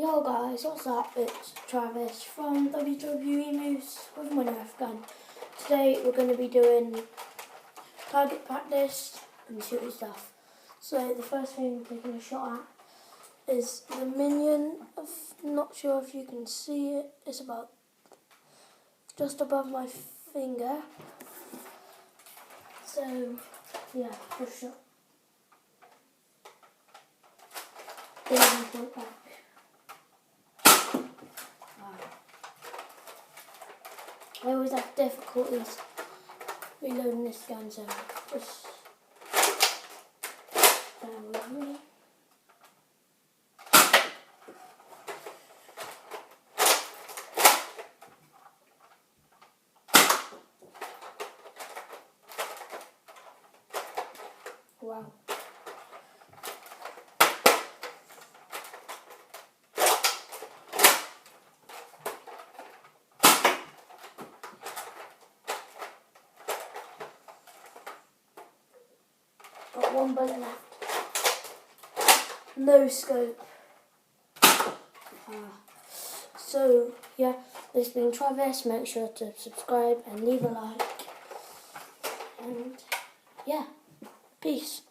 Yo guys, what's up? It's Travis from WWE Moose with my Nerf gun. Today we're going to be doing target practice and shooting stuff. So the first thing we're taking a shot at is the minion. I'm not sure if you can see it. It's about just above my finger. So yeah, first shot. Then point back. I always have difficulties reloading this gun, so just bear with me. Wow. Got one bullet left. No scope. So yeah, this has been Travis. Make sure to subscribe and leave a like. And yeah, peace.